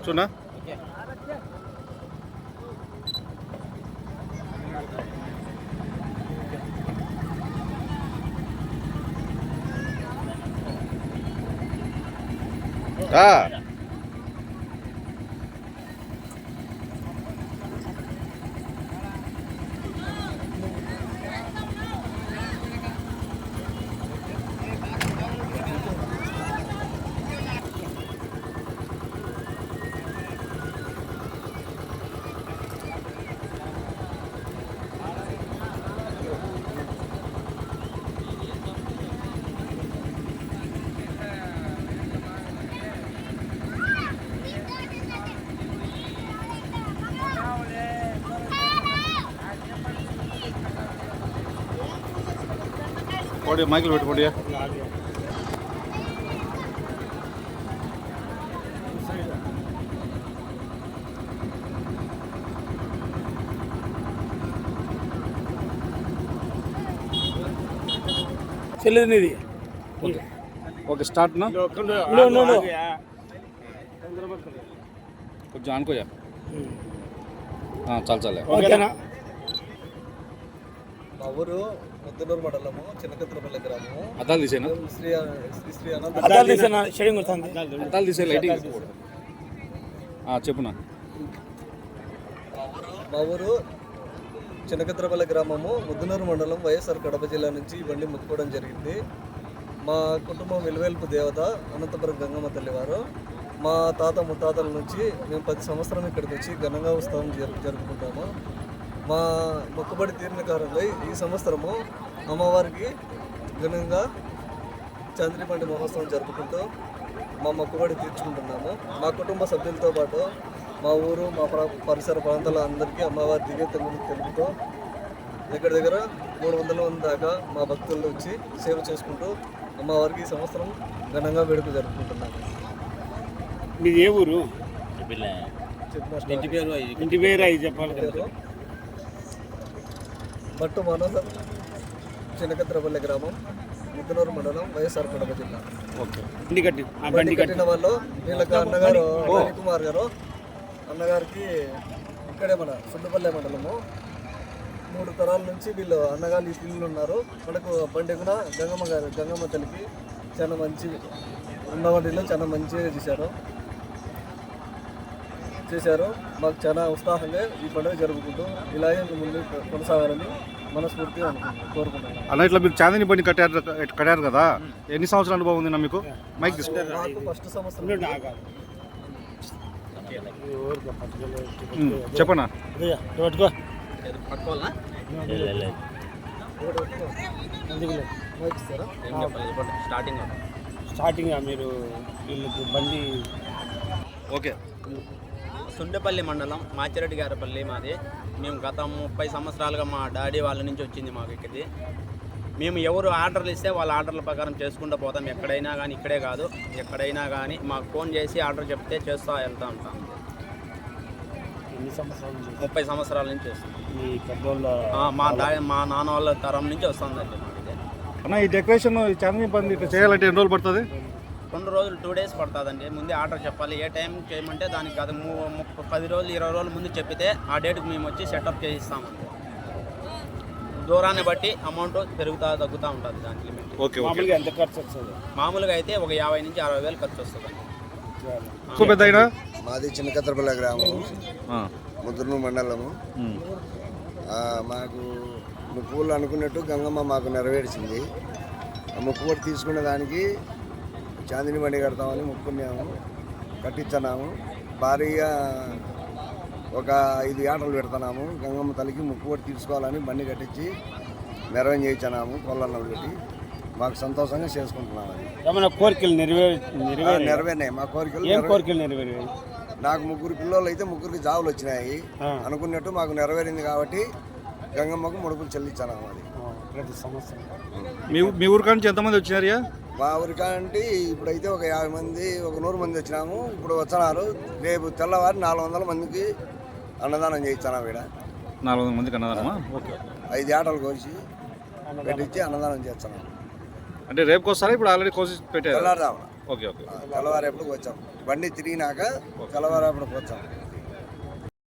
చూనా పోటీ మైకులు పెట్టుకోండి చెల్లెది ఓకే స్టార్ట్ నా కొంచెం అనుకోయా చాలు చాలే ఓకేనా. మా ఊరు ముద్దనూరు మండలము చిన్నకత్రపల్లి గ్రామము. అద్దాలు తీసేనా శ్రీ అద్దాలు తీసేనా షేడింగ్ వస్తుంది. అద్దాలు తీసే లైటింగ్ చెప్పునా. మా ఊరు చిన్నకత్రపల్లి గ్రామము ముద్దనూరు మండలం వైఎస్ఆర్ కడప జిల్లా నుంచి ఈ బండి ముట్టుకోవడం జరిగింది. మా కుటుంబం విలువేల్పు దేవత అనంతపురం గంగమ్మ తల్లి వారు. మా తాత ముత్తాతల నుంచి మేము 10 సంవత్సరం ఇక్కడికి వచ్చి ఘనంగా ఉత్సవం జరుపుకుంటాము. మా మొక్కుబడి తీరిన కారణంగా ఈ సంవత్సరము అమ్మవారికి ఘనంగా చంద్రిపండి మహోత్సవం జరుపుకుంటూ మా మొక్కుబడి తీర్చుకుంటున్నాము. మా కుటుంబ సభ్యులతో పాటు మా ఊరు మా పరిసర ప్రాంతాల అందరికీ అమ్మవారి దివ్య తెలుపుతూ దగ్గర 300 మంది దాకా మా భక్తులు వచ్చి సేవ చేసుకుంటూ అమ్మవారికి ఈ సంవత్సరం ఘనంగా వేడుక జరుపుకుంటున్నాము. మీది ఏ ఊరు? ఇంటి పేరు అవి చెప్పాలి. బట్టు మనోహర్ చిన్నకత్రపల్లి గ్రామం ముద్దనూరు మండలం వైఎస్ఆర్ కడప జిల్లా. బండి కట్టిన వాళ్ళు వీళ్ళకి అన్నగారు కుమార్ గారు అన్నగారికి ఇక్కడే మన సుండుపల్లె మండలము 3 తరాల నుంచి వీళ్ళు అన్నగారు ఈ పిల్లలు ఉన్నారు. మనకు బండి కూడా గంగమ్మ తల్లికి చాలా మంచి ఉన్నవాటిలో చాలా మంచిగా చేశారు. మాకు చాలా ఉత్సాహంగా ఈ పండుగ జరుపుకుంటూ ఇలాగే ముందు కొనసాగాలని మనస్ఫూర్తిగా కోరుకుంటున్నాను. అలా ఇట్లా మీరు చాందిని బండి కట్టారు కదా, ఎన్ని సంవత్సరాల అనుభవం ఉంది మీకు? మైక్ తీసుకుంటారు. నాకు ఫస్ట్ సంవత్సరం చెప్పనా. స్టార్టింగ్ మీరు వీళ్ళకి బండి ఓకే. సుండపల్లి మండలం మాచిరెడ్డి గారపల్లి మాది. మేము గత 30 సంవత్సరాలుగా మా డాడీ వాళ్ళ నుంచి వచ్చింది మాకు ఇక్కడికి. మేము ఎవరు ఆర్డర్లు ఇస్తే వాళ్ళ ఆర్డర్ల ప్రకారం చేసుకుంటూ పోతాం. ఎక్కడైనా కానీ, ఇక్కడే కాదు ఎక్కడైనా కానీ మాకు ఫోన్ చేసి ఆర్డర్ చెప్తే చేస్తూ వెళ్తూ ఉంటాం. 30 సంవత్సరాల నుంచి వస్తాం. మా నాన్న వాళ్ళ తరం నుంచి వస్తుందండి మాది. అన్న ఈ డెకరేషన్ చాందిని బండి ఇట్లా చేయాలంటే ఎన్ని రోజులు పడుతుంది? 2 రోజులు 2 డేస్ పడుతుందండి. ముందే ఆర్డర్ చెప్పాలి. ఏ టైం చేయమంటే దానికి అది 10 రోజులు 20 రోజుల ముందు చెప్పితే ఆ డేట్కి మేము వచ్చి సెటప్ చేయిస్తామండి. దూరాన్ని బట్టి అమౌంట్ పెరుగుతూ తగ్గుతూ ఉంటుంది. దానికి లిమిట్. మామూలుగా ఎంత ఖర్చు వస్తుంది? మామూలుగా అయితే ఒక 50 నుంచి 60 వేలు ఖర్చు వస్తుందండి. మాది చిన్నకత్రపల్లి గ్రామం ముద్దనూరు మండలము. మాకు ముక్కుబడులు అనుకున్నట్టు గంగమ్మ మాకు నెరవేర్చింది. ఆ ముక్కుబడి తీసుకున్న దానికి చాందిని బండి కడతామని మొక్కున్నాము, కట్టించున్నాము. భారీగా ఒక 5 ఆటలు పెడుతున్నాము. గంగమ్మ తల్లికి ముక్కుబడి తీసుకోవాలని బండి కట్టించి నెరవేర్చి చేయించున్నాము. కొల్లన్నలు పెట్టి మాకు సంతోషంగా చేసుకుంటున్నాము. ఏమైనా కోరికలు నెరవేరినాయి. మా కోరికలు నెరవేరాయి. నాకు 3 పిల్లలు అయితే 3కి జాబులు వచ్చినాయి. అనుకున్నట్టు మాకు నెరవేరింది కాబట్టి గంగమ్మకు ముడుపులు చెల్లించాము. అది ప్రతి సంవత్సరం. మీ ఊరికా నుంచి ఎంతమంది వచ్చినారు? మా ఊరికాంటి ఇప్పుడైతే ఒక 50 మంది, ఒక 100 మంది వచ్చినాము. ఇప్పుడు వచ్చినారు. రేపు తెల్లవారి 400 మందికి అన్నదానం చేయించాము. ఇక్కడ 400 మందికి అన్నదానమా? ఓకే. 5 ఆటలు కోసి పెట్టించి అన్నదానం చేస్తున్నాము. అంటే రేపు కోస్తారా? ఇప్పుడు ఆల్రెడీ కోసి పెట్టారు. తెల్లారుదామా ఓకే ఓకే తెల్లవారేపటికి వచ్చాం. బండి తిరిగినాక తెల్లవారేపటికి వచ్చాం.